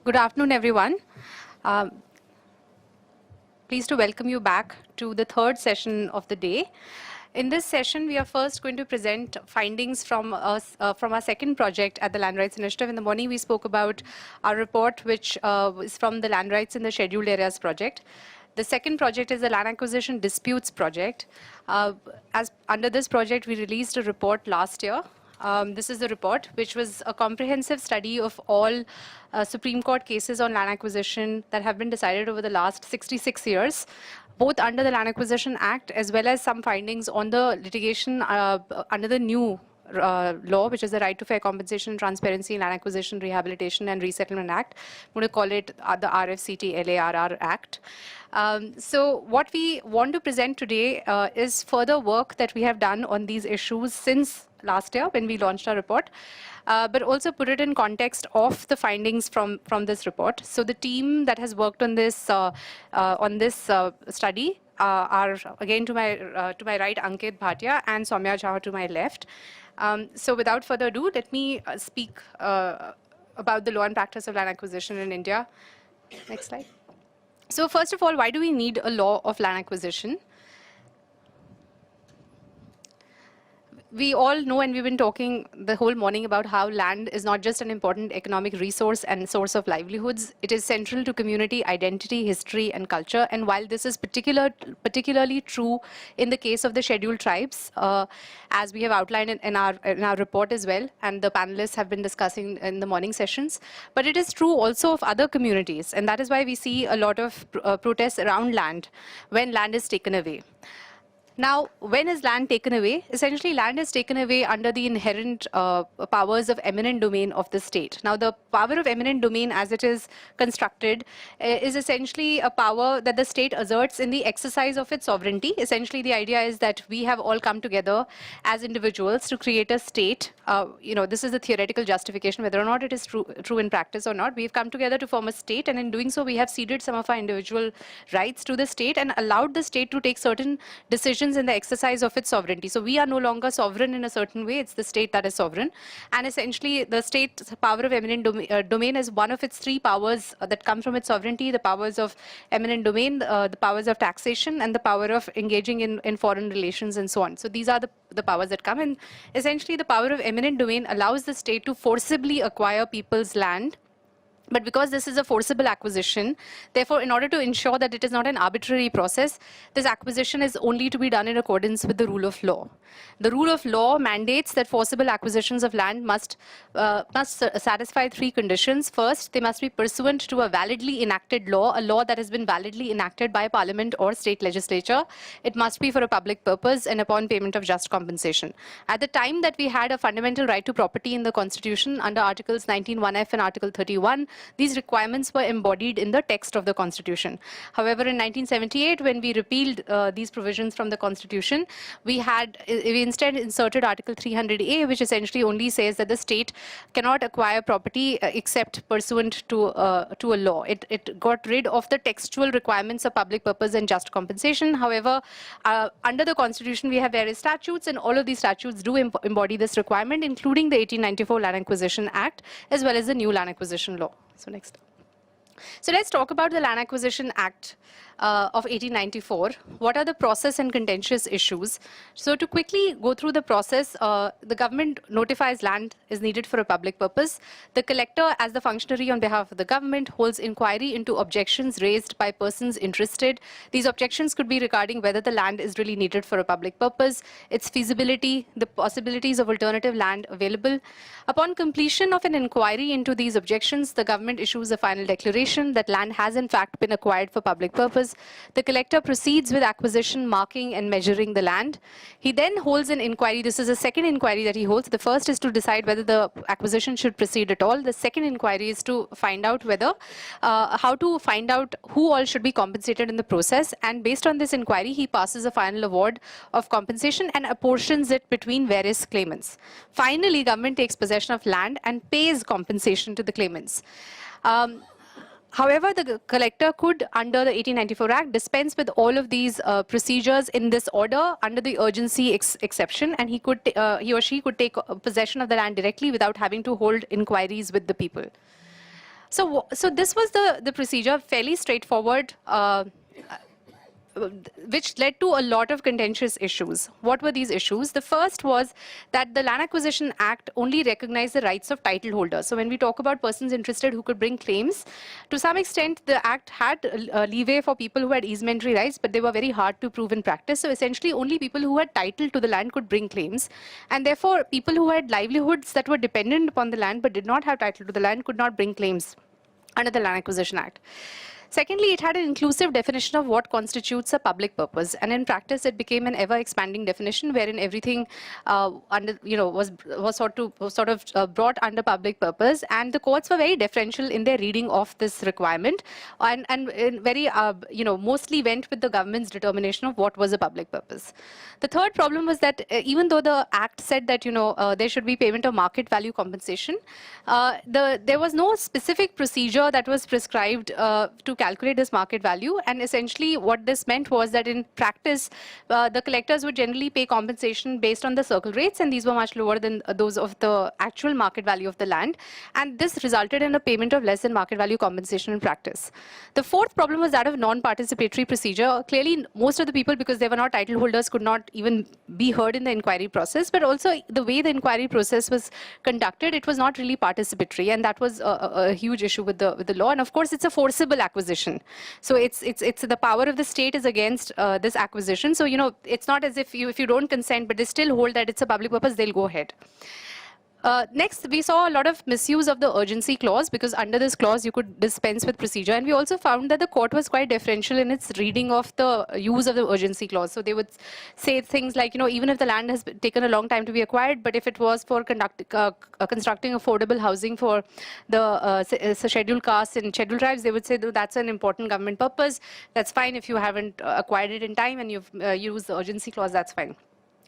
Good afternoon, everyone. Um, Pleased to welcome you back to the third session of the day. In this session, we are first going to present findings from our second project at the Land Rights Initiative. In the morning, we spoke about our report, which is from the Land Rights in the Scheduled Areas project. The second project is the Land Acquisition Disputes project. As under this project, we released a report last year. This is the report, which was a comprehensive study of all Supreme Court cases on land acquisition that have been decided over the last 66 years, both under the Land Acquisition Act as well as some findings on the litigation under the new law, which is the Right to Fair Compensation, Transparency, Land Acquisition, Rehabilitation and Resettlement Act. I'm going to call it the RFCT LARR Act. So what we want to present today is further work that we have done on these issues since last year when we launched our report, but also put it in context of the findings from this report. So the team that has worked on this study are again to my right Ankit Bhatia and Soumya Jha to my left. So without further ado, let me speak about the law and practice of land acquisition in India. Next slide. So first of all, why do we need a law of land acquisition? We all know, and we've been talking the whole morning about how land is not just an important economic resource and source of livelihoods. It is central to community identity, history, and culture. And while this is particularly true in the case of the scheduled tribes, as we have outlined in our report as well, and the panelists have been discussing in the morning sessions, but it is true also of other communities. And that is why we see a lot of protests around land when land is taken away. Now, when is land taken away? Essentially, land is taken away under the inherent powers of eminent domain of the state. Now, the power of eminent domain as it is constructed is essentially a power that the state asserts in the exercise of its sovereignty. Essentially, the idea is that we have all come together as individuals to create a state. This is the theoretical justification, whether or not it is true in practice or not. We've come together to form a state, and in doing so, we have ceded some of our individual rights to the state and allowed the state to take certain decisions in the exercise of its sovereignty. So we are no longer sovereign in a certain way. It's the state that is sovereign. And essentially, the state's power of eminent domain is one of its three powers that come from its sovereignty: the powers of eminent domain, the powers of taxation, and the power of engaging in foreign relations and so on. So these are the powers that come in. Essentially, the power of eminent domain allows the state to forcibly acquire people's land. But because this is a forcible acquisition, therefore, in order to ensure that it is not an arbitrary process, this acquisition is only to be done in accordance with the rule of law. The rule of law mandates that forcible acquisitions of land must satisfy three conditions. First, they must be pursuant to a validly enacted law, a law that has been validly enacted by Parliament or state legislature. It must be for a public purpose and upon payment of just compensation. At the time that we had a fundamental right to property in the Constitution under Articles 19(1)(f) and Article 31, these requirements were embodied in the text of the Constitution. However, in 1978, when we repealed these provisions from the Constitution, we instead inserted Article 300A, which essentially only says that the state cannot acquire property except pursuant to a law. It got rid of the textual requirements of public purpose and just compensation. However, under the Constitution, we have various statutes, and all of these statutes do embody this requirement, including the 1894 Land Acquisition Act, as well as the new Land Acquisition Law. So next. So let's talk about the Land Acquisition Act of 1894. What are the process and contentious issues? So to quickly go through the process, the government notifies land is needed for a public purpose. The collector, as the functionary on behalf of the government, holds inquiry into objections raised by persons interested. These objections could be regarding whether the land is really needed for a public purpose, its feasibility, the possibilities of alternative land available. Upon completion of an inquiry into these objections, the government issues a final declaration that land has in fact been acquired for public purpose. The collector proceeds with acquisition, marking and measuring the land. He then holds an inquiry. This is a second inquiry that he holds. The first is to decide whether the acquisition should proceed at all. The second inquiry is to find out whether, how to find out who all should be compensated in the process. And based on this inquiry, he passes a final award of compensation and apportions it between various claimants. Finally, government takes possession of land and pays compensation to the claimants. However, the collector could, under the 1894 Act, dispense with all of these procedures in this order under the urgency exception, and he or she could take possession of the land directly without having to hold inquiries with the people. So this was the procedure, fairly straightforward, which led to a lot of contentious issues. What were these issues? The first was that the Land Acquisition Act only recognized the rights of title holders. So when we talk about persons interested who could bring claims, to some extent the act had leeway for people who had easementary rights, but they were very hard to prove in practice. So essentially only people who had title to the land could bring claims, and therefore people who had livelihoods that were dependent upon the land but did not have title to the land could not bring claims under the Land Acquisition Act. Secondly, it had an inclusive definition of what constitutes a public purpose, and in practice, it became an ever-expanding definition wherein everything was sort of brought under public purpose, and the courts were very deferential in their reading of this requirement, and very mostly went with the government's determination of what was a public purpose. The third problem was that even though the Act said that there should be payment of market value compensation, there was no specific procedure that was prescribed to calculate this market value, and essentially what this meant was that in practice the collectors would generally pay compensation based on the circle rates, and these were much lower than those of the actual market value of the land, and this resulted in a payment of less than market value compensation in practice. The fourth problem was that of non-participatory procedure. Clearly most of the people, because they were not title holders, could not even be heard in the inquiry process, but also the way the inquiry process was conducted, it was not really participatory, and that was a huge issue with the law. And of course it's a forcible acquisition. So it's the power of the state is against this acquisition. So it's not as if you don't consent, but they still hold that it's a public purpose, they'll go ahead. Next, we saw a lot of misuse of the urgency clause, because under this clause you could dispense with procedure, and we also found that the court was quite deferential in its reading of the use of the urgency clause. So they would say things like, even if the land has taken a long time to be acquired, but if it was for constructing affordable housing for the scheduled castes and scheduled tribes, they would say that's an important government purpose. That's fine. If you haven't acquired it in time and you've used the urgency clause, that's fine.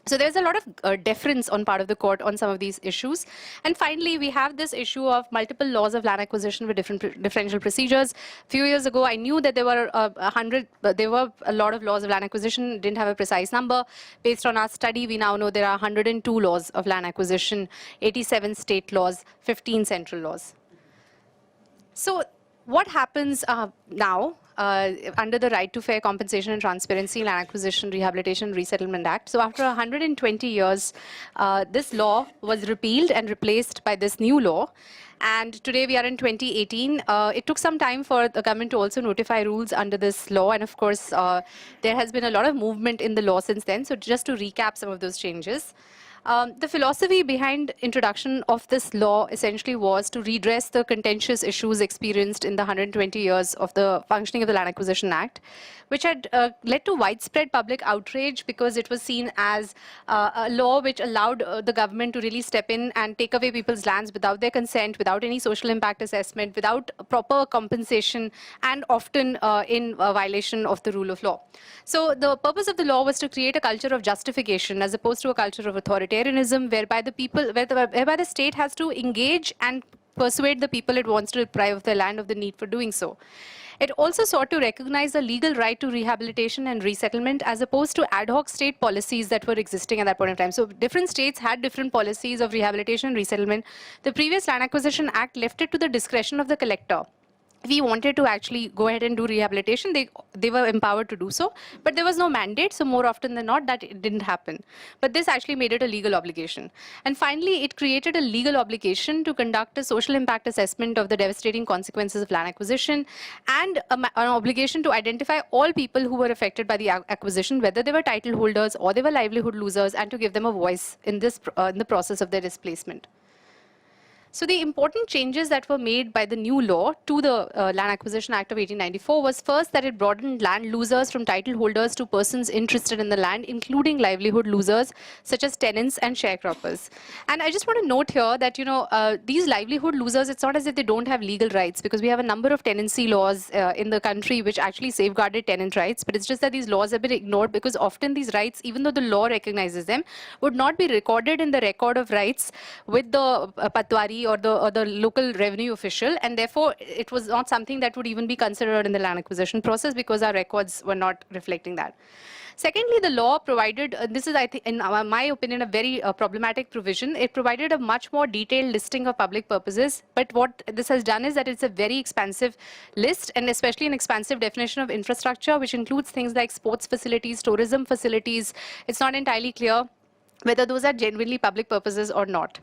So there's a lot of deference on part of the court on some of these issues. And finally, we have this issue of multiple laws of land acquisition with different differential procedures. A few years ago, I knew that there were a lot of laws of land acquisition, didn't have a precise number. Based on our study, we now know there are 102 laws of land acquisition, 87 state laws, 15 central laws. So what happens now? Under the Right to Fair Compensation and Transparency, Land Acquisition, Rehabilitation, Resettlement Act. So after 120 years, this law was repealed and replaced by this new law. And today we are in 2018. It took some time for the government to also notify rules under this law. And of course, there has been a lot of movement in the law since then. So just to recap some of those changes. The philosophy behind introduction of this law essentially was to redress the contentious issues experienced in the 120 years of the functioning of the Land Acquisition Act, which had led to widespread public outrage because it was seen as a law which allowed the government to really step in and take away people's lands without their consent, without any social impact assessment, without proper compensation, and often in violation of the rule of law. So the purpose of the law was to create a culture of justification as opposed to a culture of authoritarianism, whereby the state has to engage and persuade the people it wants to deprive of their land of the need for doing so. It also sought to recognize the legal right to rehabilitation and resettlement as opposed to ad hoc state policies that were existing at that point in time. So different states had different policies of rehabilitation and resettlement. The previous Land Acquisition Act left it to the discretion of the collector. If he wanted to actually go ahead and do rehabilitation, they were empowered to do so, but there was no mandate, so more often than not that it didn't happen. But this actually made it a legal obligation. And finally, it created a legal obligation to conduct a social impact assessment of the devastating consequences of land acquisition, and an obligation to identify all people who were affected by the acquisition, whether they were title holders or they were livelihood losers, and to give them a voice in the process of their displacement. So the important changes that were made by the new law to the Land Acquisition Act of 1894 was first that it broadened land losers from title holders to persons interested in the land, including livelihood losers such as tenants and sharecroppers. And I just want to note here that these livelihood losers, it's not as if they don't have legal rights, because we have a number of tenancy laws in the country which actually safeguarded tenant rights, but it's just that these laws have been ignored because often these rights, even though the law recognizes them, would not be recorded in the record of rights with the Patwari body or the local revenue official, and therefore it was not something that would even be considered in the land acquisition process because our records were not reflecting that. Secondly, the law provided, this is, I think, in my opinion, a very problematic provision. It provided a much more detailed listing of public purposes, but what this has done is that it's a very expansive list, and especially an expansive definition of infrastructure, which includes things like sports facilities, tourism facilities. It's not entirely clear whether those are genuinely public purposes or not.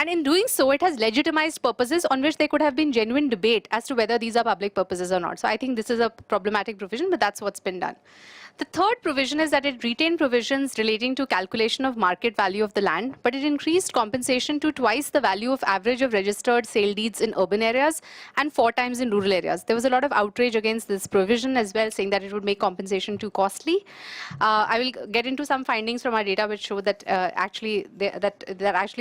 And in doing so, it has legitimized purposes on which there could have been genuine debate as to whether these are public purposes or not. So I think this is a problematic provision, but that's what's been done. The third provision is that it retained provisions relating to calculation of market value of the land, but it increased compensation to twice the value of average of registered sale deeds in urban areas and 4 times in rural areas. There was a lot of outrage against this provision as well, saying that it would make compensation too costly. I will get into some findings from our data which show that actually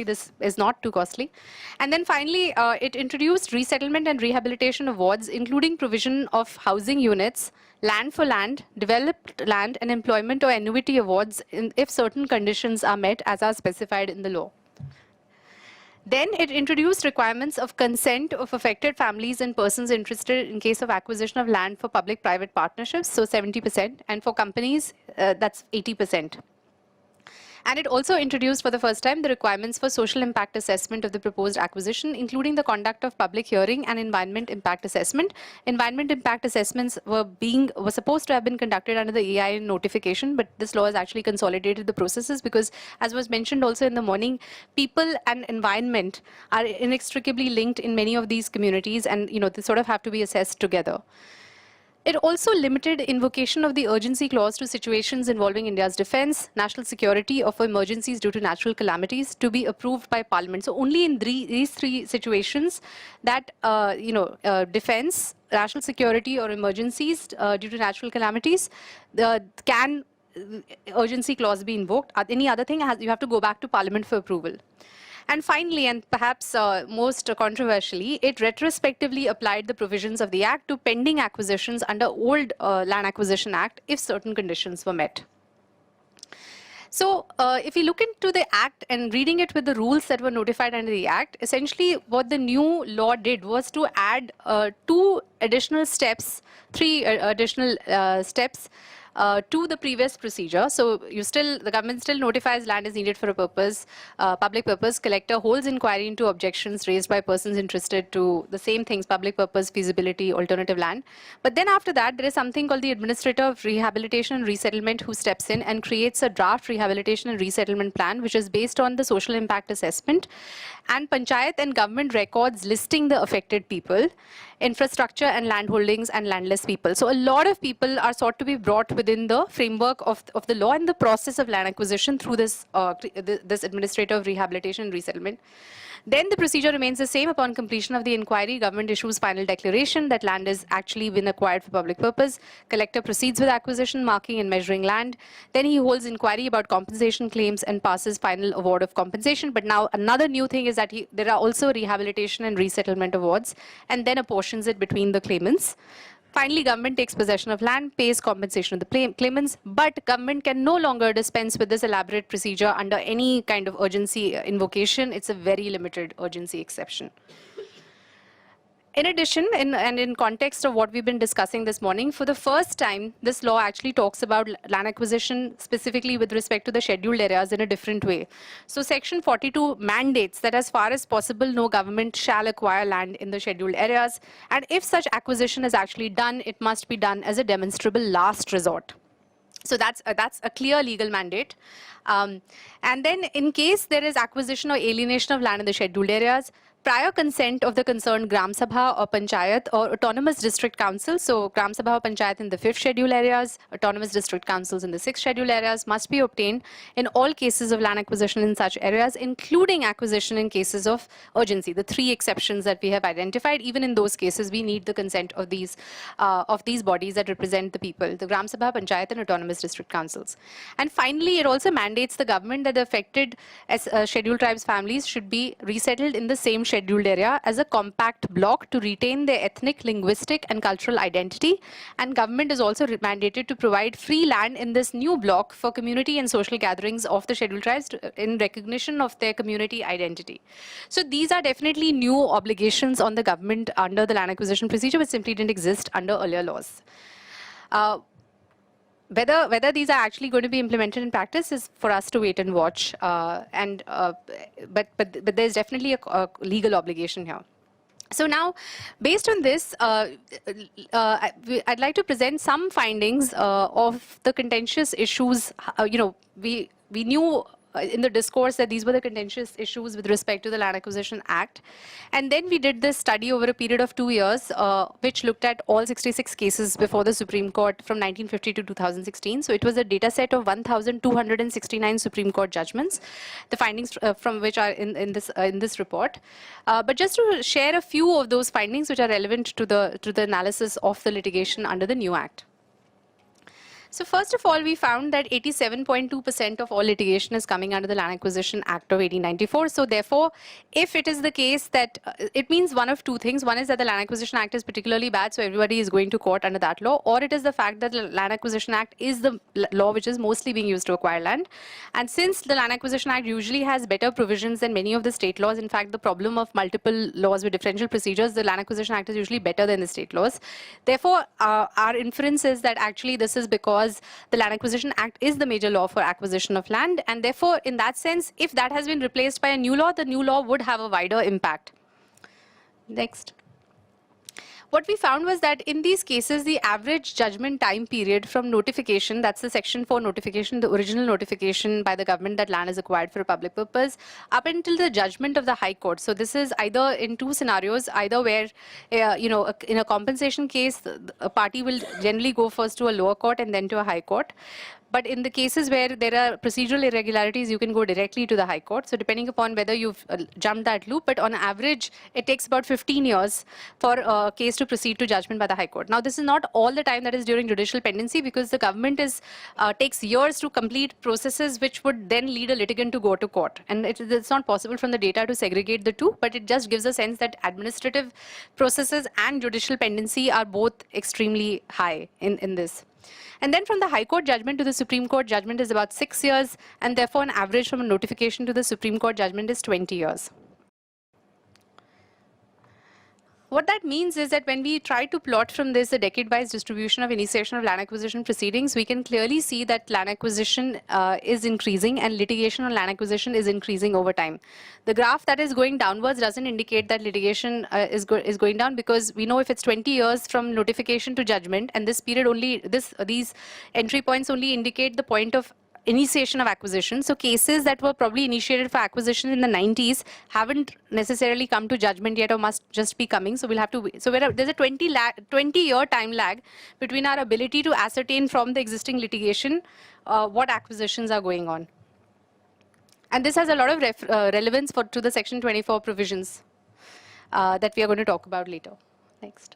this is not too costly. And then finally, it introduced resettlement and rehabilitation awards, including provision of housing units, land for land, developed land, and employment or annuity awards if certain conditions are met as are specified in the law. Then it introduced requirements of consent of affected families and persons interested in case of acquisition of land for public-private partnerships, so 70%, and for companies, that's 80%. And it also introduced for the first time the requirements for social impact assessment of the proposed acquisition, including the conduct of public hearing and environment impact assessment. Environment impact assessments were supposed to have been conducted under the AI notification, but this law has actually consolidated the processes because, as was mentioned also in the morning, people and environment are inextricably linked in many of these communities, and they sort of have to be assessed together. It also limited invocation of the urgency clause to situations involving India's defense, national security, or for emergencies due to natural calamities to be approved by Parliament. So only in these 3 situations that, defense, national security, or emergencies due to natural calamities can urgency clause be invoked. Any other thing, you have to go back to Parliament for approval. And finally, and perhaps most controversially, it retrospectively applied the provisions of the Act to pending acquisitions under old Land Acquisition Act if certain conditions were met. So if we look into the Act and reading it with the rules that were notified under the Act, essentially what the new law did was to add 2 additional steps, 3 additional steps to the previous procedure. So the government still notifies land is needed for a purpose, public purpose. Collector holds inquiry into objections raised by persons interested to the same things, public purpose, feasibility, alternative land. But then after that, there is something called the Administrator of Rehabilitation and Resettlement who steps in and creates a draft rehabilitation and resettlement plan, which is based on the social impact assessment and panchayat and government records listing the affected people, infrastructure and land holdings and landless people. So a lot of people are sought to be brought within the framework of the law and the process of land acquisition through this administrative rehabilitation and resettlement. Then the procedure remains the same. Upon completion of the inquiry, government issues final declaration that land has actually been acquired for public purpose. Collector proceeds with acquisition, marking and measuring land. Then he holds inquiry about compensation claims and passes final award of compensation. But now another new thing is that there are also rehabilitation and resettlement awards, and then apportions it between the claimants. Finally, government takes possession of land, pays compensation to the claimants, but government can no longer dispense with this elaborate procedure under any kind of urgency invocation. It's a very limited urgency exception. In addition, in context of what we've been discussing this morning, for the first time, this law actually talks about land acquisition specifically with respect to the scheduled areas in a different way. So Section 42 mandates that as far as possible, no government shall acquire land in the scheduled areas. And if such acquisition is actually done, it must be done as a demonstrable last resort. So that's a clear legal mandate. And then in case there is acquisition or alienation of land in the scheduled areas, prior consent of the concerned Gram Sabha or Panchayat or Autonomous District Council, so Gram Sabha or Panchayat in the 5th schedule areas, Autonomous District Councils in the 6th schedule areas must be obtained in all cases of land acquisition in such areas, including acquisition in cases of urgency. The 3 exceptions that we have identified, even in those cases, we need the consent of these bodies that represent the people, the Gram Sabha, Panchayat and Autonomous District Councils. And finally, it also mandates the government that the affected scheduled tribes families should be resettled in the same schedule scheduled area as a compact block to retain their ethnic, linguistic, and cultural identity. And government is also mandated to provide free land in this new block for community and social gatherings of the scheduled tribes in recognition of their community identity. So these are definitely new obligations on the government under the land acquisition procedure, which simply didn't exist under earlier laws. Whether these are actually going to be implemented in practice is for us to wait and watch. But there's definitely a legal obligation here. So now, based on this, I'd like to present some findings of the contentious issues. We knew in the discourse that these were the contentious issues with respect to the Land Acquisition Act. And then we did this study over a period of 2 years, which looked at all 66 cases before the Supreme Court from 1950 to 2016. So it was a data set of 1,269 Supreme Court judgments, the findings from which are in this report. But just to share a few of those findings which are relevant to the analysis of the litigation under the new Act. So first of all, we found that 87.2% of all litigation is coming under the Land Acquisition Act of 1894. So therefore, if it is the case that it means one of two things. One is that the Land Acquisition Act is particularly bad, so everybody is going to court under that law, or it is the fact that the Land Acquisition Act is the law which is mostly being used to acquire land. And since the Land Acquisition Act usually has better provisions than many of the state laws, in fact, the problem of multiple laws with differential procedures, the Land Acquisition Act is usually better than the state laws. Therefore, our inference is that actually this is because the Land Acquisition Act is the major law for acquisition of land, and therefore, in that sense, if that has been replaced by a new law, the new law would have a wider impact. Next. What we found was that in these cases, the average judgment time period from notification, that's the Section 4 notification, the original notification by the government that land is acquired for a public purpose, up until the judgment of the High Court. So this is either in two scenarios, either where, in a compensation case, a party will generally go first to a lower court and then to a High Court. But in the cases where there are procedural irregularities, you can go directly to the High Court. So depending upon whether you've jumped that loop, but on average, it takes about 15 years for a case to proceed to judgment by the High Court. Now, this is not all the time that is during judicial pendency, because the government takes years to complete processes which would then lead a litigant to go to court. And it's not possible from the data to segregate the two, but it just gives a sense that administrative processes and judicial pendency are both extremely high in this. And then from the High Court judgment to the Supreme Court judgment is about 6 years, and therefore an average from a notification to the Supreme Court judgment is 20 years. What that means is that when we try to plot from this a decade-wise distribution of initiation of land acquisition proceedings, we can clearly see that land acquisition is increasing and litigation on land acquisition is increasing over time. The graph that is going downwards doesn't indicate that litigation is going down, because we know if it's 20 years from notification to judgment, and this period only, these entry points only indicate the point of initiation of acquisition. So cases that were probably initiated for acquisition in the 90s haven't necessarily come to judgment yet, or must just be coming. So we'll have to wait. So there's a 20-year time lag between our ability to ascertain from the existing litigation what acquisitions are going on. And this has a lot of relevance to the Section 24 provisions that we are going to talk about later. Next.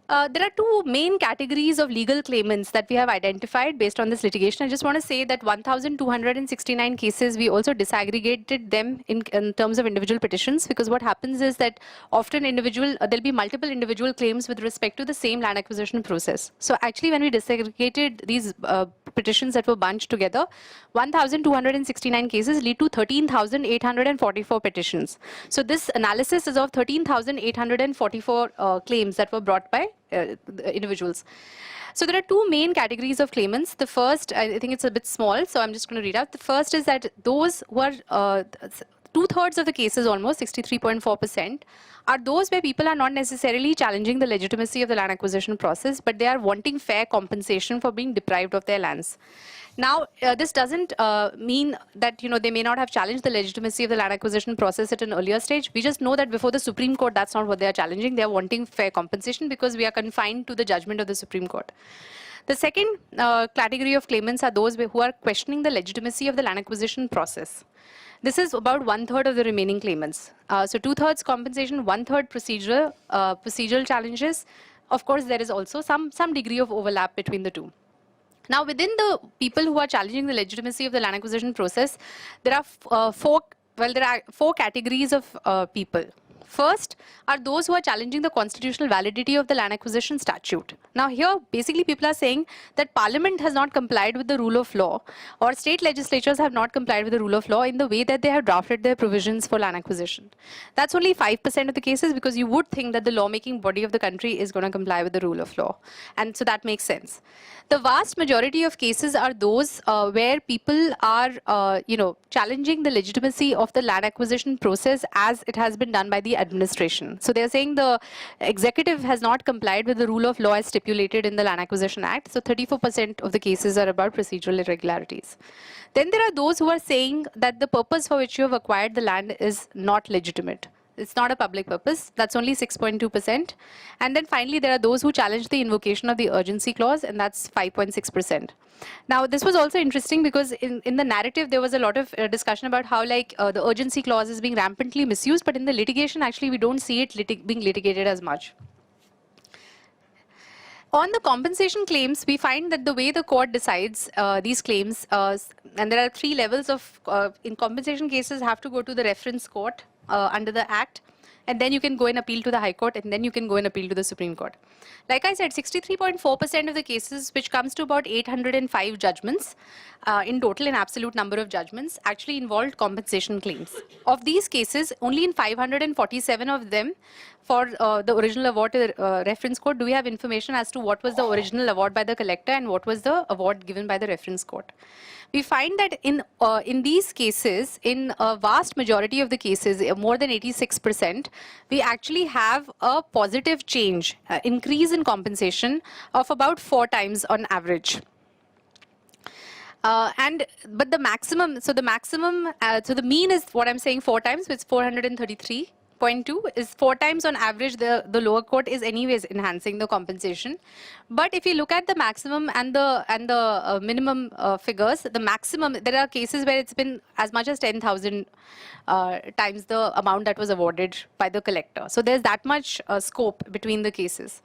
There are two main categories of legal claimants that we have identified based on this litigation. I just want to say that 1,269 cases, we also disaggregated them in terms of individual petitions, because what happens is that often there'll be multiple individual claims with respect to the same land acquisition process. So actually, when we disaggregated these petitions that were bunched together, 1,269 cases lead to 13,844 petitions. So this analysis is of 13,844 claims that were brought by individuals. So there are two main categories of claimants. The first, I think it's a bit small, so I'm just going to read out. The first is that those who are 2/3 of the cases, almost 63.4%, are those where people are not necessarily challenging the legitimacy of the land acquisition process, but they are wanting fair compensation for being deprived of their lands. Now, this doesn't mean that they may not have challenged the legitimacy of the land acquisition process at an earlier stage. We just know that before the Supreme Court, that's not what they are challenging. They are wanting fair compensation because we are confined to the judgment of the Supreme Court. The second category of claimants are those who are questioning the legitimacy of the land acquisition process. This is about 1/3 of the remaining claimants. So 2/3 compensation, 1/3 procedural challenges. Of course, there is also some degree of overlap between the two. Now, within the people who are challenging the legitimacy of the land acquisition process, there are four Well, there are four categories of people. First are those who are challenging the constitutional validity of the land acquisition statute. Now here, basically people are saying that Parliament has not complied with the rule of law, or state legislatures have not complied with the rule of law in the way that they have drafted their provisions for land acquisition. That's only 5% of the cases, because you would think that the lawmaking body of the country is going to comply with the rule of law. And so that makes sense. The vast majority of cases are those where people are, challenging the legitimacy of the land acquisition process as it has been done by the administration. So they're saying the executive has not complied with the rule of law as stipulated in the Land Acquisition Act. So 34% of the cases are about procedural irregularities. Then there are those who are saying that the purpose for which you have acquired the land is not legitimate. It's not a public purpose. That's only 6.2%. And then finally, there are those who challenge the invocation of the urgency clause, and that's 5.6%. Now, this was also interesting because in the narrative, there was a lot of discussion about how the urgency clause is being rampantly misused, but in the litigation, actually, we don't see it being litigated as much. On the compensation claims, we find that the way the court decides these claims, and there are three levels of, in compensation cases, have to go to the reference court under the Act, and then you can go and appeal to the High Court, and then you can go and appeal to the Supreme Court. Like I said, 63.4% of the cases, which comes to about 805 judgments in total, in absolute number of judgments, actually involved compensation claims. Of these cases, only in 547 of them, for the original award to the reference court, do we have information as to what was the original award by the collector and what was the award given by the reference court. We find that in these cases, in a vast majority of the cases, more than 86%, we actually have a positive change, increase in compensation of about 4 times on average. But the maximum, so the mean is what I'm saying 4 times, so it's 433.2 is 4 times on average. The lower court is anyways enhancing the compensation. But if you look at the maximum and the minimum figures, the maximum, there are cases where it's been as much as 10,000 times the amount that was awarded by the collector. So there's that much scope between the cases.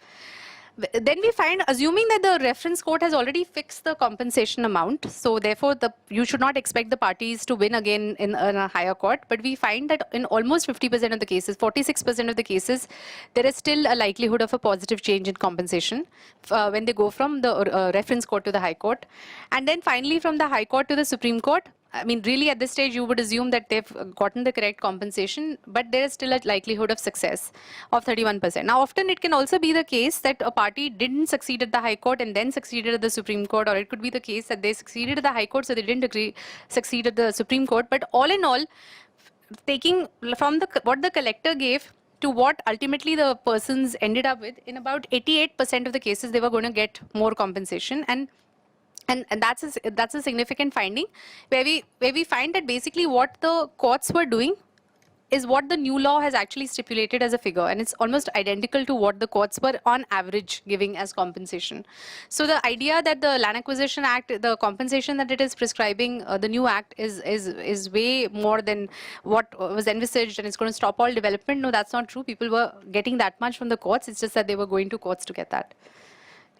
Then we find, assuming that the reference court has already fixed the compensation amount, so therefore you should not expect the parties to win again in a higher court. But we find that in almost 50% of the cases, 46% of the cases, there is still a likelihood of a positive change in compensation when they go from the reference court to the High Court. And then finally from the High Court to the Supreme Court, I mean, really at this stage, you would assume that they've gotten the correct compensation, but there is still a likelihood of success of 31%. Now, often it can also be the case that a party didn't succeed at the High Court and then succeeded at the Supreme Court, or it could be the case that they succeeded at the High Court, so they didn't succeed at the Supreme Court. But all in all, taking from what the collector gave to what ultimately the persons ended up with, in about 88% of the cases, they were going to get more compensation. And that's a significant finding, where we find that basically what the courts were doing is what the new law has actually stipulated as a figure, and it's almost identical to what the courts were on average giving as compensation. So the idea that the Land Acquisition Act, the compensation that it is prescribing, the new act is way more than what was envisaged, and it's going to stop all development. No, that's not true. People were getting that much from the courts. It's just that they were going to courts to get that.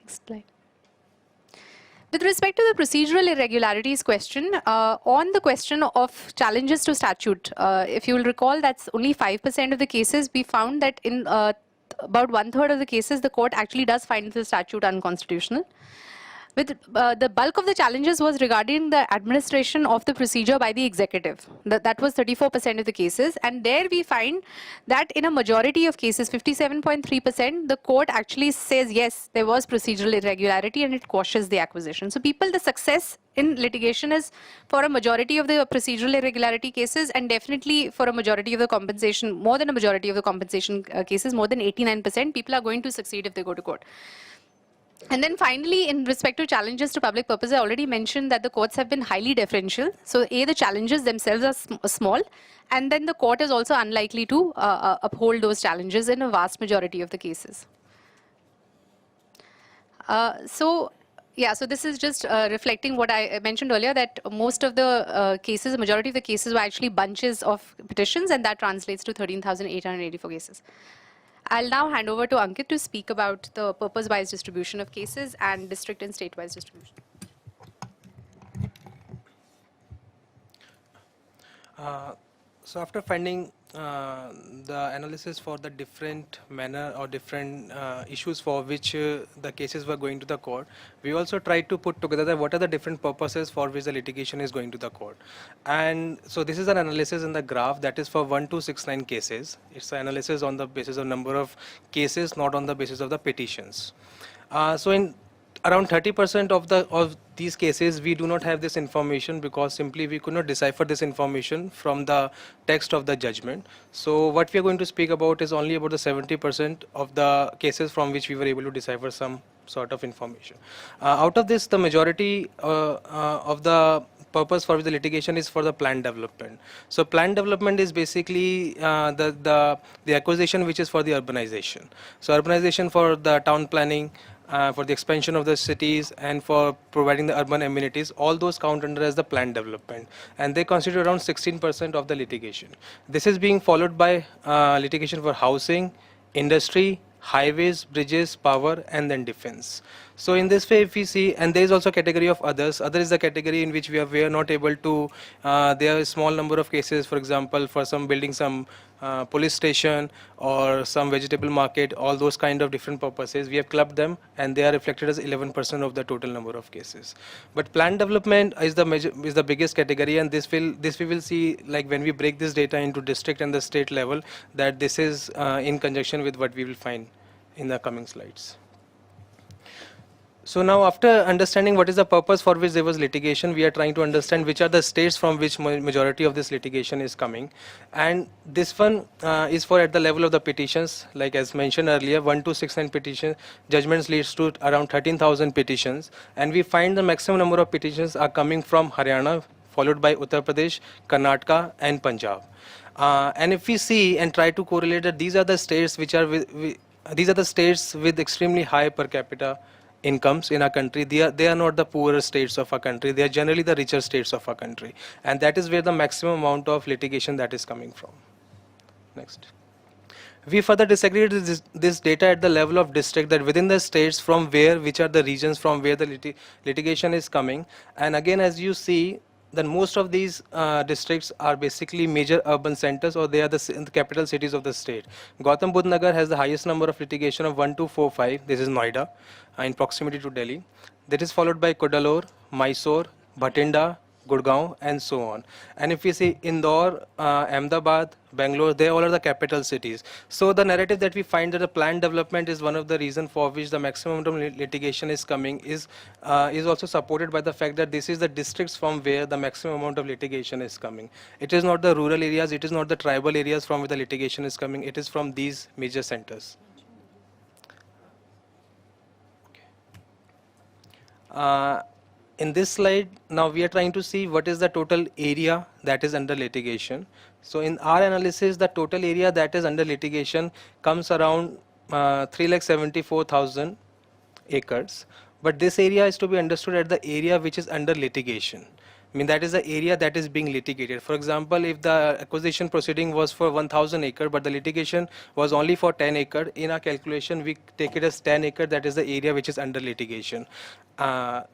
Next slide. With respect to the procedural irregularities question, on the question of challenges to statute, if you will recall, that's only 5% of the cases. We found that in about 1/3 of the cases, the court actually does find the statute unconstitutional. With the bulk of the challenges was regarding the administration of the procedure by the executive. That was 34% of the cases. And there we find that in a majority of cases, 57.3%, the court actually says, yes, there was procedural irregularity and it quashes the acquisition. So the success in litigation is for a majority of the procedural irregularity cases, and definitely for a majority of the compensation, more than a majority of the compensation cases, more than 89%, people are going to succeed if they go to court. And then finally, in respect to challenges to public purpose, I already mentioned that the courts have been highly deferential. So the challenges themselves are small, and then the court is also unlikely to uphold those challenges in a vast majority of the cases. So this is just reflecting what I mentioned earlier, that most of the cases, the majority of the cases were actually bunches of petitions, and that translates to 13,884 cases. I'll now hand over to Ankit to speak about the purpose-wise distribution of cases and district and state-wise distribution. So after finding the analysis for the different manner or different issues for which the cases were going to the court, we also tried to put together that what are the different purposes for which the litigation is going to the court. And so this is an analysis in the graph that is for 1269 cases. It's an analysis on the basis of number of cases, not on the basis of the petitions. So in around 30% of these cases, we do not have this information because simply we could not decipher this information from the text of the judgment. So what we are going to speak about is only about the 70% of the cases from which we were able to decipher some sort of information. Out of this, the majority of the purpose for which the litigation is for the plan development. So plan development is basically the acquisition which is for the urbanization. So urbanization for the town planning, for the expansion of the cities and for providing the urban amenities, all those count under as the planned development, and they constitute around 16% of the litigation. This is being followed by litigation for housing, industry, highways, bridges, power, and then defense. So in this way, if we see, and there is also a category of others. Other is the category in which we are not able to, there are a small number of cases, for example, for some building some police station or some vegetable market, all those kind of different purposes. We have clubbed them and they are reflected as 11% of the total number of cases. But planned development is the biggest category, and this we will see like when we break this data into district and the state level, that this is in conjunction with what we will find in the coming slides. So now after understanding what is the purpose for which there was litigation, we are trying to understand which are the states from which majority of this litigation is coming. And this one is for at the level of the petitions, like as mentioned earlier, 1269 petition judgments leads to around 13,000 petitions. And we find the maximum number of petitions are coming from Haryana, followed by Uttar Pradesh, Karnataka, and Punjab. And if we see and try to correlate that these are the states which are these are the states with extremely high per capita incomes in our country. They are not the poorer states of our country. They are generally the richer states of our country, and that is where the maximum amount of litigation that is coming from. Next. We further disaggregated this data at the level of district, that within the states from where, which are the regions from where the litigation is coming. And again, as you see, then most of these districts are basically major urban centers, or they are the capital cities of the state. Gautam Budh Nagar has the highest number of litigation of 1245. This is Noida, in proximity to Delhi. That is followed by Cuddalore, Mysore, Bhatinda, Gurgaon, and so on. And if we see Indore, Ahmedabad, Bangalore, they all are the capital cities. So the narrative that we find that the planned development is one of the reasons for which the maximum amount of litigation is coming is also supported by the fact that this is the districts from where the maximum amount of litigation is coming. It is not the rural areas, it is not the tribal areas from where the litigation is coming, it is from these major centers. In this slide, now we are trying to see what is the total area that is under litigation. So in our analysis, the total area that is under litigation comes around 3,74,000 acres. But this area is to be understood at the area which is under litigation. I mean, that is the area that is being litigated. For example, if the acquisition proceeding was for 1,000 acre, but the litigation was only for 10 acre, in our calculation, we take it as 10 acre, that is the area which is under litigation.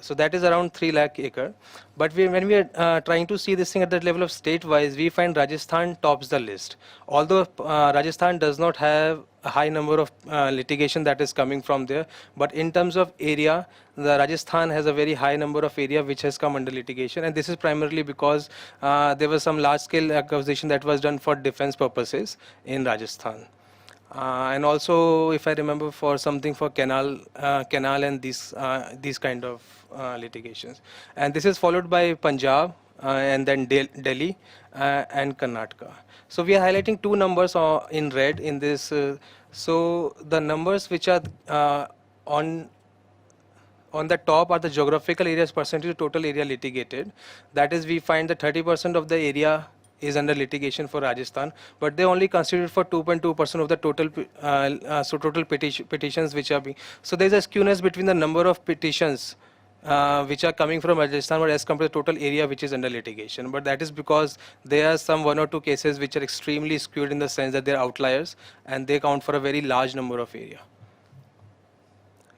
So that is around 3 lakh acre. But when we are trying to see this thing at the level of state-wise, we find Rajasthan tops the list. Although Rajasthan does not have a high number of litigation that is coming from there, but in terms of area, the Rajasthan has a very high number of area which has come under litigation, and this is primarily because there was some large-scale acquisition that was done for defense purposes in Rajasthan. And also, if I remember, for something for canal and these kind of litigations. And this is followed by Punjab and then Delhi and Karnataka. So we are highlighting two numbers in red in this. So the numbers which are on the top are the geographical areas percentage of total area litigated. That is, we find that 30% of the area is under litigation for Rajasthan, but they only constitute for 2.2% of the total total petitions which are being. So there is a skewness between the number of petitions which are coming from Rajasthan, but as compared to the total area which is under litigation. But that is because there are some one or two cases which are extremely skewed in the sense that they are outliers and they count for a very large number of area.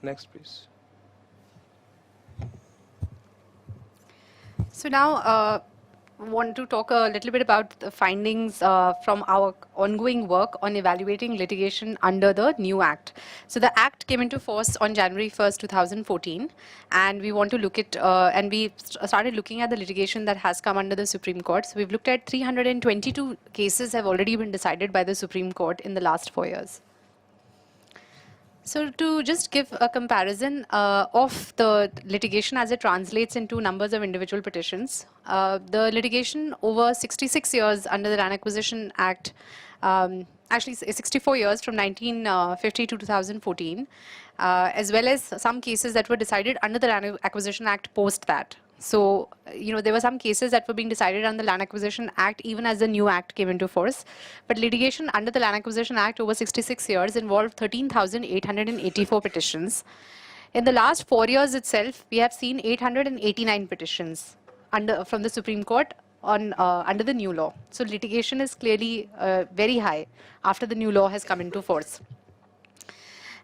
Next, please. So now, want to talk a little bit about the findings from our ongoing work on evaluating litigation under the new Act. So the Act came into force on January 1st, 2014, and we want to look at, and we started looking at the litigation that has come under the Supreme Court. So we've looked at 322 cases have already been decided by the Supreme Court in the last 4 years. So to just give a comparison of the litigation as it translates into numbers of individual petitions, the litigation over 66 years under the Land Acquisition Act, actually 64 years from 1950 to 2014, as well as some cases that were decided under the Land Acquisition Act post that. So, there were some cases that were being decided under the Land Acquisition Act even as the new Act came into force. But litigation under the Land Acquisition Act over 66 years involved 13,884 petitions. In the last 4 years itself, we have seen 889 petitions from the Supreme Court under the new law. So litigation is clearly very high after the new law has come into force.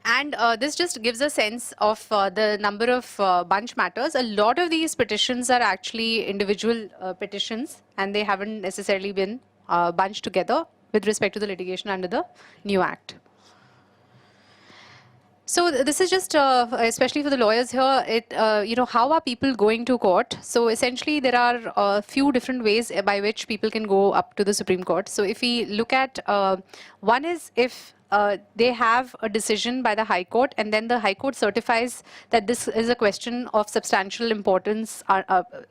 And this just gives a sense of the number of bunch matters. A lot of these petitions are actually individual petitions, and they haven't necessarily been bunched together with respect to the litigation under the new Act. So this is just, especially for the lawyers here, how are people going to court? So essentially, there are a few different ways by which people can go up to the Supreme Court. So if we look at, one is if they have a decision by the High Court, and then the High Court certifies that this is a question of substantial importance,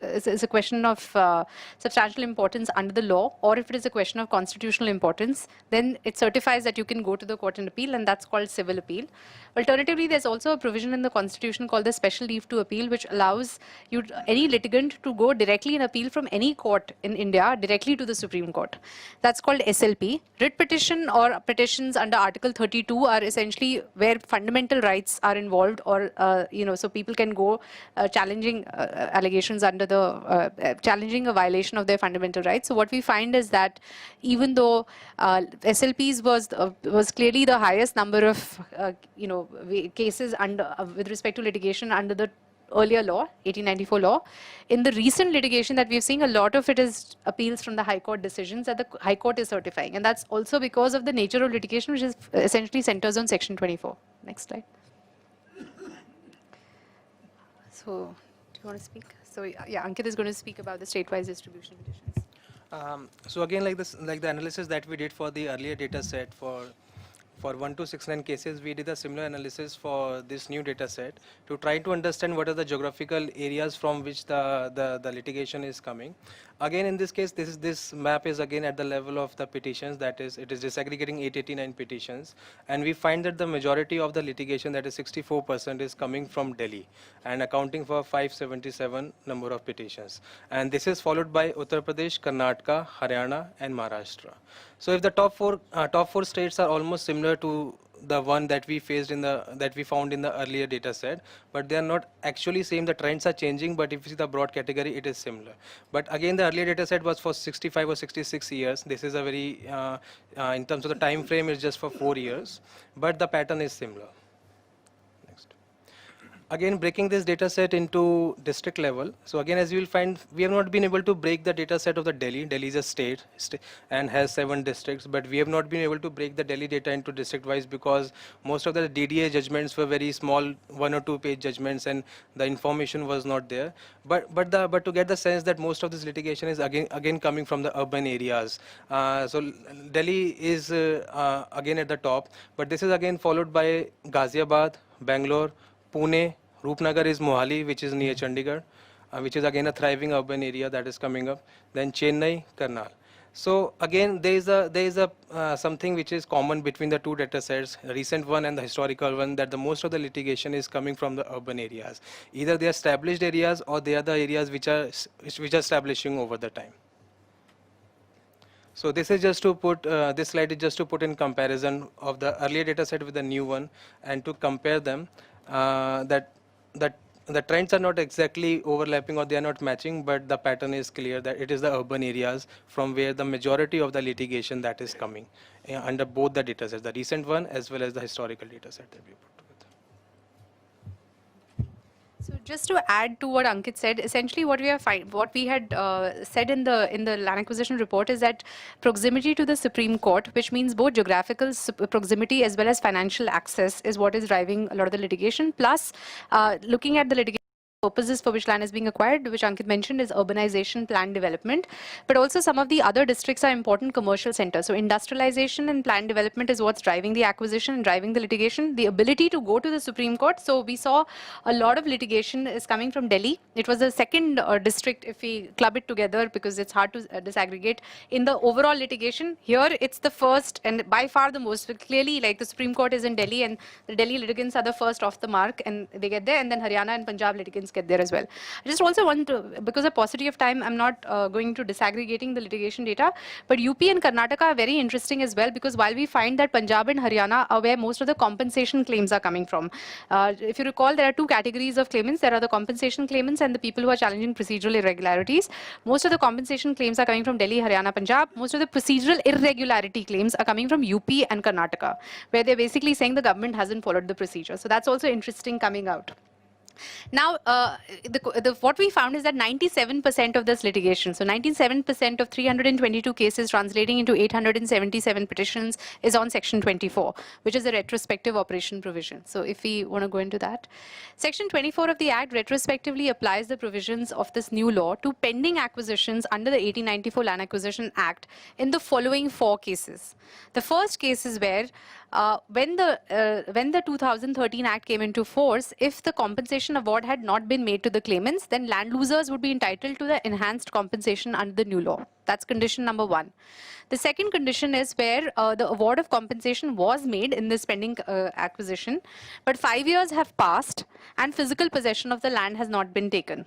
is a question of substantial importance under the law, or if it is a question of constitutional importance, then it certifies that you can go to the court and appeal, and that's called civil appeal. Alternatively, there's also a provision in the Constitution called the Special Leave to Appeal, which allows any litigant to go directly and appeal from any court in India directly to the Supreme Court. That's called SLP. Writ petition or petitions under Article 32 are essentially where fundamental rights are involved, or so people can go challenging allegations under the challenging a violation of their fundamental rights. So what we find is that even though SLPs was clearly the highest number of cases under with respect to litigation under the earlier law, 1894 law. In the recent litigation that we've seen, a lot of it is appeals from the High Court decisions that the High Court is certifying. And that's also because of the nature of litigation, which is essentially centers on Section 24. Next slide. So, do you want to speak? So, yeah, Ankit is going to speak about the state-wise distribution petitions. So again, like the analysis that we did for the earlier data set for 1269 cases, we did a similar analysis for this new data set to try to understand what are the geographical areas from which the litigation is coming. Again, in this case, this map is again at the level of the petitions, that is, it is disaggregating 889 petitions, and we find that the majority of the litigation, that is 64%, is coming from Delhi and accounting for 577 number of petitions. And this is followed by Uttar Pradesh, Karnataka, Haryana, and Maharashtra. So if the top four states are almost similar to the one that we found in the earlier data set, but they are not actually same. The trends are changing, but if you see the broad category, it is similar. But again, the earlier data set was for 65 or 66 years. This is a very, in terms of the time frame, it's just for 4 years, but the pattern is similar. Again, breaking this data set into district level. So again, as you will find, we have not been able to break the data set of the Delhi. Delhi is a state and has 7 districts, but we have not been able to break the Delhi data into district wise because most of the DDA judgments were very small, 1 or 2 page judgments, and the information was not there. But to get the sense that most of this litigation is again coming from the urban areas. So Delhi is again at the top, but this is again followed by Ghaziabad, Bangalore, Pune. Rupnagar is Mohali, which is near Chandigarh, which is again a thriving urban area that is coming up. Then Chennai, Karnal. So again, there is something which is common between the two data sets, the recent one and the historical one, that the most of the litigation is coming from the urban areas. Either they are established areas or they are the areas which are establishing over the time. So this is just to put, this slide is just to put in comparison of the earlier data set with the new one and to compare them, that the trends are not exactly overlapping or they are not matching, but the pattern is clear that it is the urban areas from where the majority of the litigation that is coming under both the data sets, the recent one as well as the historical data set that we put together. So So just to add to what Ankit said, essentially what we had said in the land acquisition report is that proximity to the Supreme Court, which means both geographical proximity as well as financial access, is what is driving a lot of the litigation. Plus, looking at the litigation purposes for which land is being acquired, which Ankit mentioned, is urbanization, planned development. But also some of the other districts are important commercial centers. So industrialization and planned development is what's driving the acquisition and driving the litigation. The ability to go to the Supreme Court. So we saw a lot of litigation is coming from Delhi. It was the second district if we club it together because it's hard to disaggregate. In the overall litigation, here it's the first and by far the most. But clearly, like the Supreme Court is in Delhi and the Delhi litigants are the first off the mark and they get there, and then Haryana and Punjab litigants get there as well. I just also want to, because of paucity of time, I'm not going to disaggregating the litigation data, but UP and Karnataka are very interesting as well because while we find that Punjab and Haryana are where most of the compensation claims are coming from. If you recall, there are two categories of claimants. There are the compensation claimants and the people who are challenging procedural irregularities. Most of the compensation claims are coming from Delhi, Haryana, Punjab. Most of the procedural irregularity claims are coming from UP and Karnataka, where they're basically saying the government hasn't followed the procedure. So that's also interesting coming out. Now, what we found is that 97% of this litigation, so 97% of 322 cases translating into 877 petitions is on Section 24, which is a retrospective operation provision. So if we want to go into that, Section 24 of the Act retrospectively applies the provisions of this new law to pending acquisitions under the 1894 Land Acquisition Act in the following 4 cases. The first case is where when the 2013 Act came into force, if the compensation award had not been made to the claimants, then land losers would be entitled to the enhanced compensation under the new law. That's condition number 1. The second condition is where the award of compensation was made in this pending acquisition, but 5 years have passed and physical possession of the land has not been taken.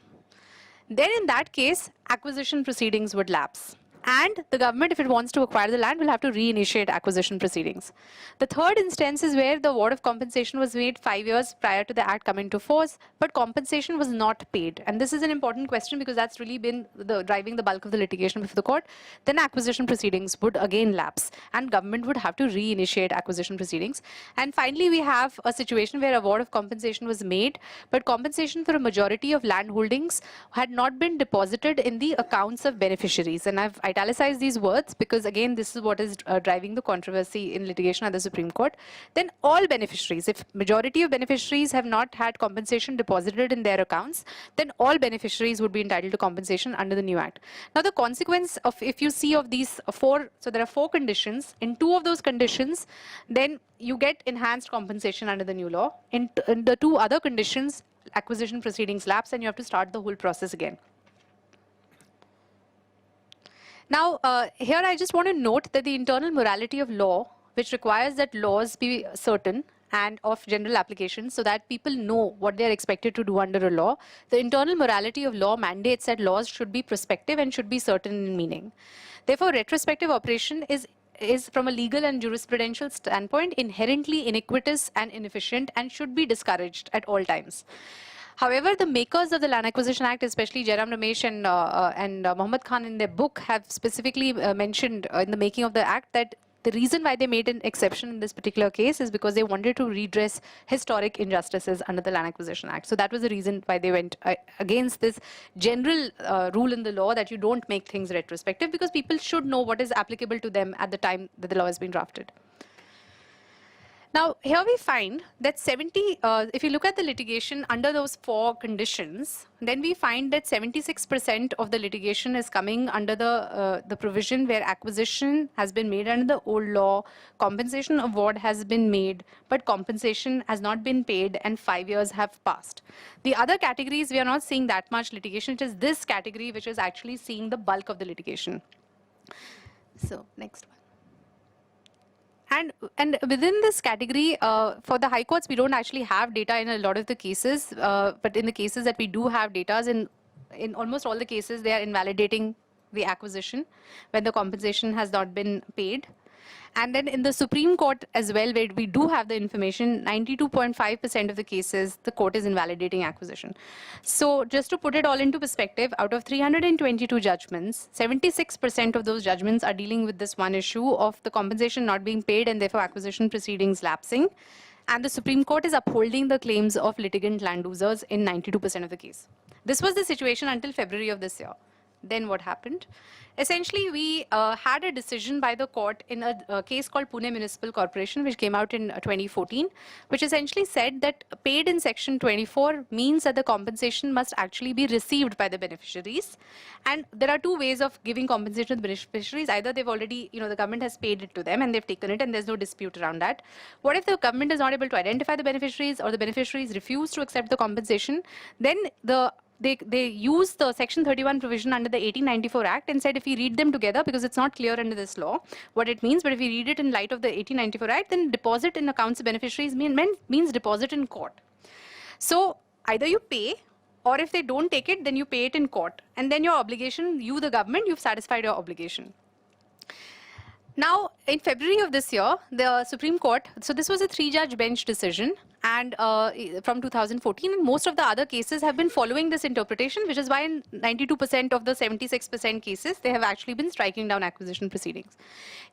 Then in that case, acquisition proceedings would lapse. And the government, if it wants to acquire the land, will have to reinitiate acquisition proceedings. The third instance is where the award of compensation was made 5 years prior to the Act coming into force, but compensation was not paid. And this is an important question because that's really been driving the bulk of the litigation before the court. Then acquisition proceedings would again lapse, and government would have to reinitiate acquisition proceedings. And finally, we have a situation where award of compensation was made, but compensation for a majority of land holdings had not been deposited in the accounts of beneficiaries. And I've italicize these words because again this is what is driving the controversy in litigation at the Supreme Court. Then all beneficiaries, if majority of beneficiaries have not had compensation deposited in their accounts, then all beneficiaries would be entitled to compensation under the new Act. Now the consequence of, if you see of these 4, so there are 4 conditions, in 2 of those conditions then you get enhanced compensation under the new law. In the 2 other conditions, acquisition proceedings lapse and you have to start the whole process again. Now, here I just want to note that the internal morality of law, which requires that laws be certain and of general application so that people know what they are expected to do under a law, the internal morality of law mandates that laws should be prospective and should be certain in meaning. Therefore, retrospective operation is from a legal and jurisprudential standpoint inherently iniquitous and inefficient and should be discouraged at all times. However, the makers of the Land Acquisition Act, especially Jairam Ramesh and Mohammad Khan in their book, have specifically mentioned in the making of the Act that the reason why they made an exception in this particular case is because they wanted to redress historic injustices under the Land Acquisition Act. So that was the reason why they went against this general rule in the law that you don't make things retrospective, because people should know what is applicable to them at the time that the law has been drafted. Now, here we find that if you look at the litigation under those 4 conditions, then we find that 76% of the litigation is coming under the provision where acquisition has been made under the old law, compensation award has been made, but compensation has not been paid and 5 years have passed. The other categories, we are not seeing that much litigation. It is this category which is actually seeing the bulk of the litigation. So, next one. And within this category, for the high courts, we don't actually have data in a lot of the cases, but in the cases that we do have data, in almost all the cases, they are invalidating the acquisition when the compensation has not been paid. And then in the Supreme Court as well, where we do have the information, 92.5% of the cases, the court is invalidating acquisition. So just to put it all into perspective, out of 322 judgments, 76% of those judgments are dealing with this one issue of the compensation not being paid and therefore acquisition proceedings lapsing. and the Supreme Court is upholding the claims of litigant land users in 92% of the case. This was the situation until February of this year. Then what happened? Essentially, we had a decision by the court in a case called Pune Municipal Corporation, which came out in 2014, which essentially said that paid in Section 24 means that the compensation must actually be received by the beneficiaries. And there are two ways of giving compensation to the beneficiaries. Either they've already, the government has paid it to them and they've taken it and there's no dispute around that. What if the government is not able to identify the beneficiaries or the beneficiaries refuse to accept the compensation? Then they use the Section 31 provision under the 1894 Act and said if we read them together, because it's not clear under this law what it means, but if we read it in light of the 1894 Act, then deposit in accounts of beneficiaries means deposit in court. So either you pay, or if they don't take it, then you pay it in court. And then your obligation, you the government, you've satisfied your obligation. Now, in February of this year, the Supreme Court, so this was a 3-judge bench decision, and from 2014, and most of the other cases have been following this interpretation, which is why in 92% of the 76% cases, they have actually been striking down acquisition proceedings.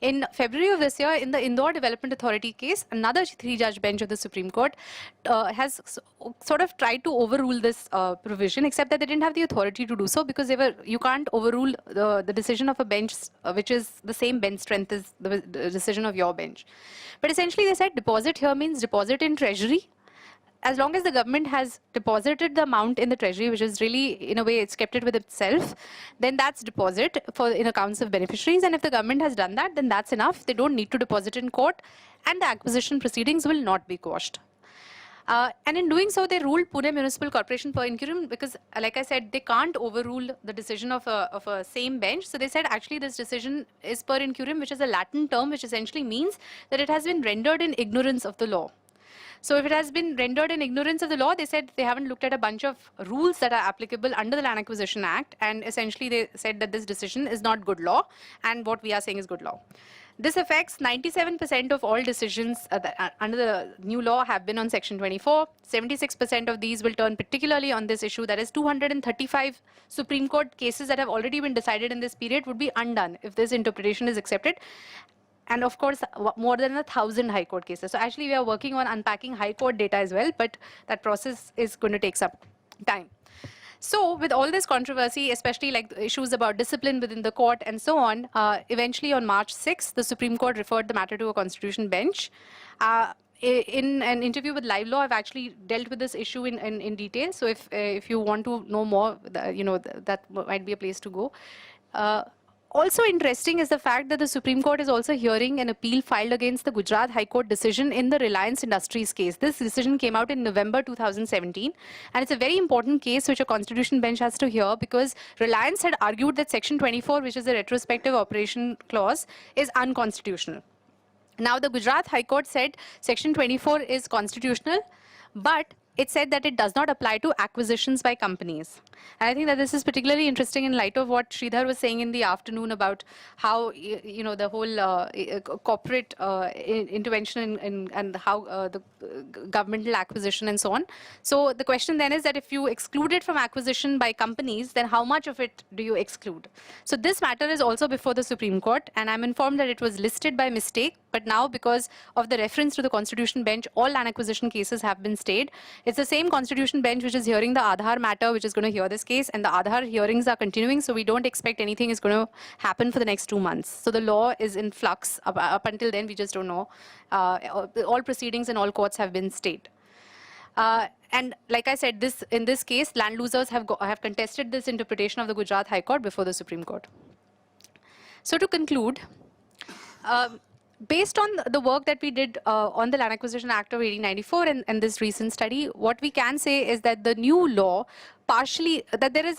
In February of this year, in the Indore Development Authority case, another 3-judge bench of the Supreme Court has sort of tried to overrule this provision, except that they didn't have the authority to do so, because you can't overrule the decision of a bench which is the same bench strength as the decision of your bench. But essentially they said deposit here means deposit in treasury. As long as the government has deposited the amount in the treasury, which is really, in a way, it's kept it with itself, then that's deposit in accounts of beneficiaries. And if the government has done that, then that's enough. They don't need to deposit in court, and the acquisition proceedings will not be quashed. And in doing so, they ruled Pune Municipal Corporation per incurium because, like I said, they can't overrule the decision of a same bench. So they said, actually, this decision is per incurium, which is a Latin term, which essentially means that it has been rendered in ignorance of the law. So if it has been rendered in ignorance of the law, they said they haven't looked at a bunch of rules that are applicable under the Land Acquisition Act, and essentially they said that this decision is not good law, and what we are saying is good law. This affects 97% of all decisions under the new law have been on Section 24. 76% of these will turn particularly on this issue. That is 235 Supreme Court cases that have already been decided in this period would be undone if this interpretation is accepted. And of course, more than 1,000 High Court cases. So actually, we are working on unpacking High Court data as well, but that process is going to take some time. So with all this controversy, especially like issues about discipline within the court and so on, eventually on March 6th, the Supreme Court referred the matter to a constitution bench. In an interview with Live Law, I've actually dealt with this issue in detail. So if you want to know more, that might be a place to go. Also interesting is the fact that the Supreme Court is also hearing an appeal filed against the Gujarat High Court decision in the Reliance Industries case. This decision came out in November 2017, and it's a very important case which a constitution bench has to hear because Reliance had argued that Section 24, which is the retrospective operation clause, is unconstitutional. Now, the Gujarat High Court said Section 24 is constitutional, but it said that it does not apply to acquisitions by companies. And I think that this is particularly interesting in light of what Sridhar was saying in the afternoon about how, the whole corporate intervention and how the governmental acquisition and so on. So the question then is that if you exclude it from acquisition by companies, then how much of it do you exclude? So this matter is also before the Supreme Court, and I'm informed that it was listed by mistake, but now because of the reference to the Constitution bench, all land acquisition cases have been stayed. It's the same Constitution bench which is hearing the Aadhaar matter, which is going to hear this case, and the Aadhaar hearings are continuing, so we don't expect anything is going to happen for the next 2 months. So the law is in flux. Up until then, we just don't know. All proceedings in all courts have been stayed. And like I said, in this case, land losers have contested this interpretation of the Gujarat High Court before the Supreme Court. So to conclude, based on the work that we did on the Land Acquisition Act of 1894 and this recent study, what we can say is that the new law partially, that there is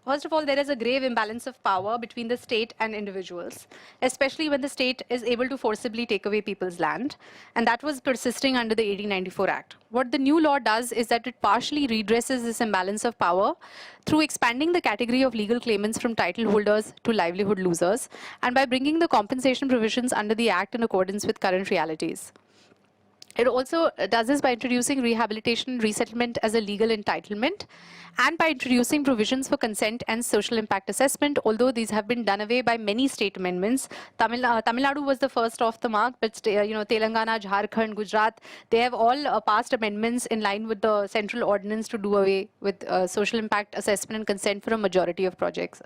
first of all, there is a grave imbalance of power between the state and individuals, especially when the state is able to forcibly take away people's land. And that was persisting under the 1894 Act. What the new law does is that it partially redresses this imbalance of power through expanding the category of legal claimants from title holders to livelihood losers, and by bringing the compensation provisions under the Act in accordance with current realities. It also does this by introducing rehabilitation and resettlement as a legal entitlement, and by introducing provisions for consent and social impact assessment, although these have been done away by many state amendments. Tamil Nadu was the first off the mark, but Telangana, Jharkhand, Gujarat, they have all passed amendments in line with the central ordinance to do away with social impact assessment and consent for a majority of projects.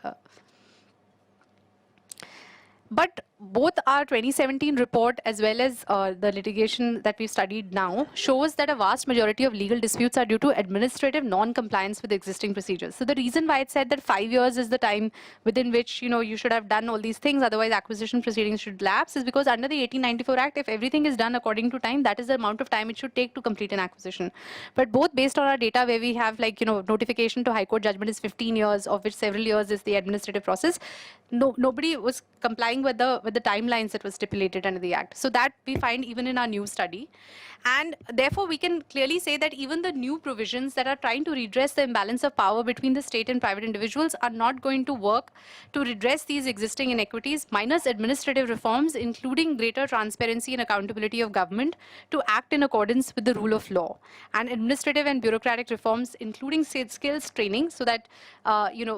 But both our 2017 report as well as the litigation that we've studied now shows that a vast majority of legal disputes are due to administrative non-compliance with existing procedures. So the reason why it said that 5 years is the time within which you should have done all these things, otherwise acquisition proceedings should lapse, is because under the 1894 Act, if everything is done according to time, that is the amount of time it should take to complete an acquisition. But both based on our data where we have notification to High Court judgment is 15 years, of which several years is the administrative process, nobody was complying with the timelines that were stipulated under the Act. So that we find even in our new study. And therefore, we can clearly say that even the new provisions that are trying to redress the imbalance of power between the state and private individuals are not going to work to redress these existing inequities, minus administrative reforms, including greater transparency and accountability of government to act in accordance with the rule of law, and administrative and bureaucratic reforms, including skills training, so that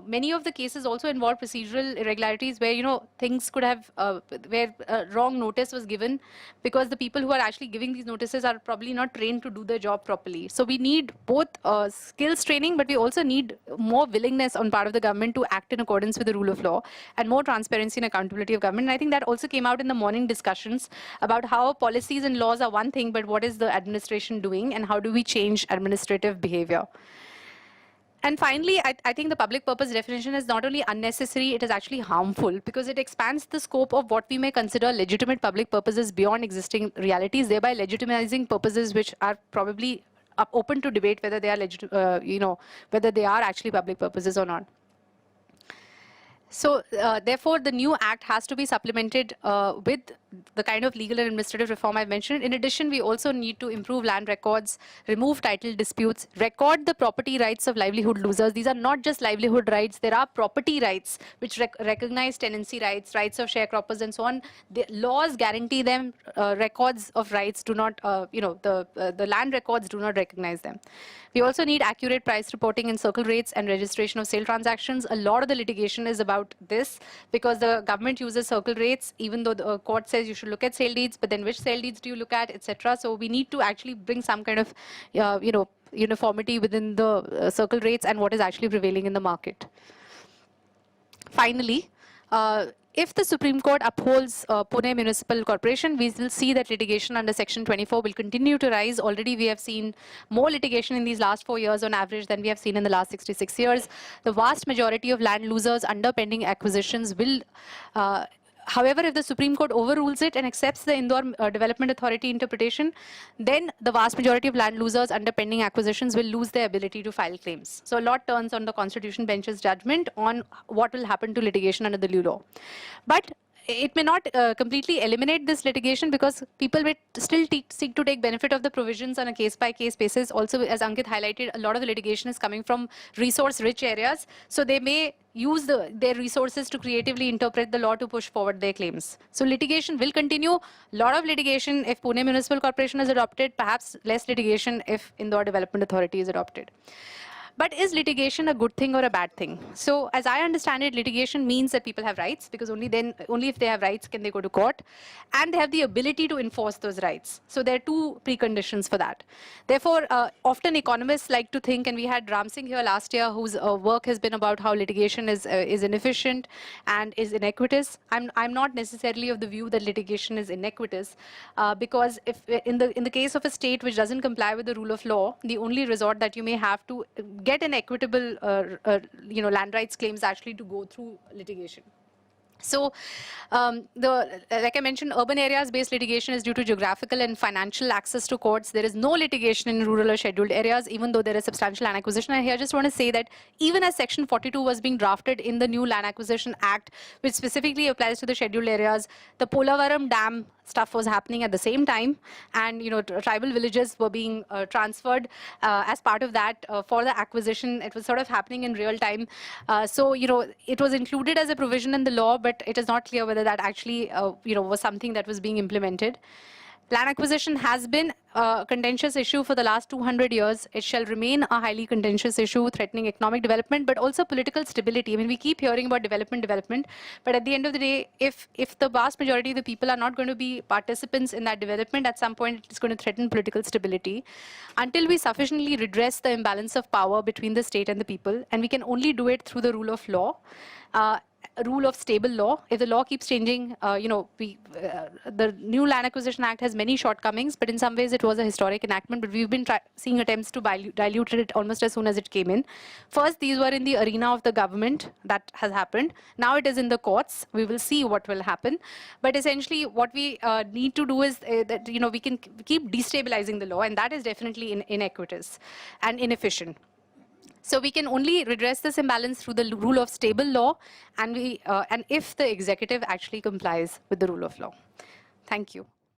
many of the cases also involve procedural irregularities where things could have where wrong notice was given because the people who are actually giving these notices are probably not trained to do their job properly. So we need both skills training, but we also need more willingness on part of the government to act in accordance with the rule of law, and more transparency and accountability of government. And I think that also came out in the morning discussions about how policies and laws are one thing, but what is the administration doing and how do we change administrative behavior. And finally, I think the public purpose definition is not only unnecessary, it is actually harmful because it expands the scope of what we may consider legitimate public purposes beyond existing realities, thereby legitimizing purposes which are probably open to debate whether they are whether they are actually public purposes or not. So therefore, the new act has to be supplemented with the kind of legal and administrative reform I've mentioned. In addition, we also need to improve land records, remove title disputes, record the property rights of livelihood losers. These are not just livelihood rights. There are property rights which recognize tenancy rights, rights of sharecroppers, and so on. The laws guarantee them. Records of rights do not, the land records do not recognize them. We also need accurate price reporting and circle rates and registration of sale transactions. A lot of the litigation is about this because the government uses circle rates, even though the court says you should look at sale deeds, but then which sale deeds do you look at, etc. So we need to actually bring some kind of, uniformity within the circle rates and what is actually prevailing in the market. Finally, if the Supreme Court upholds Pune Municipal Corporation, we will see that litigation under Section 24 will continue to rise. Already we have seen more litigation in these last 4 years on average than we have seen in the last 66 years. The vast majority of land losers under pending acquisitions will however, if the Supreme Court overrules it and accepts the Indore Development Authority interpretation, then the vast majority of land losers under pending acquisitions will lose their ability to file claims. So a lot turns on the Constitution Bench's judgment on what will happen to litigation under the new law. But it may not completely eliminate this litigation because people will still seek to take benefit of the provisions on a case-by-case basis. Also, as Ankit highlighted, a lot of the litigation is coming from resource-rich areas. So they may use their resources to creatively interpret the law to push forward their claims. So litigation will continue. A lot of litigation if Pune Municipal Corporation is adopted, perhaps less litigation if Indore Development Authority is adopted. But is litigation a good thing or a bad thing? So as I understand it, litigation means that people have rights because only if they have rights can they go to court, and they have the ability to enforce those rights. So there are two preconditions for that. Therefore, often economists like to think, and we had Ram Singh here last year, whose work has been about how litigation is inefficient and is inequitous. I'm not necessarily of the view that litigation is inequitous because if in the case of a state which doesn't comply with the rule of law, the only resort that you may have to get an equitable, land rights claims actually to go through litigation. So, like I mentioned, urban areas-based litigation is due to geographical and financial access to courts. There is no litigation in rural or scheduled areas, even though there is substantial land acquisition. And here I just want to say that even as Section 42 was being drafted in the new Land Acquisition Act, which specifically applies to the scheduled areas, the Polavaram Dam stuff was happening at the same time, and tribal villages were being transferred as part of that for the acquisition. It was sort of happening in real time. So it was included as a provision in the law, but it is not clear whether that actually was something that was being implemented. Land acquisition has been a contentious issue for the last 200 years. It shall remain a highly contentious issue, threatening economic development, but also political stability. I mean, we keep hearing about development, but at the end of the day, if the vast majority of the people are not going to be participants in that development, at some point it's going to threaten political stability. Until we sufficiently redress the imbalance of power between the state and the people, and we can only do it through the rule of law, a rule of stable law. If the law keeps changing, the new Land Acquisition Act has many shortcomings, but in some ways it was a historic enactment, but we've been seeing attempts to dilute it almost as soon as it came in. First, these were in the arena of the government. That has happened. Now it is in the courts. We will see what will happen. But essentially, what we need to do is that we can keep destabilizing the law, and that is definitely inequitous and inefficient. So we can only redress this imbalance through the rule of stable law, and if the executive actually complies with the rule of law. Thank you.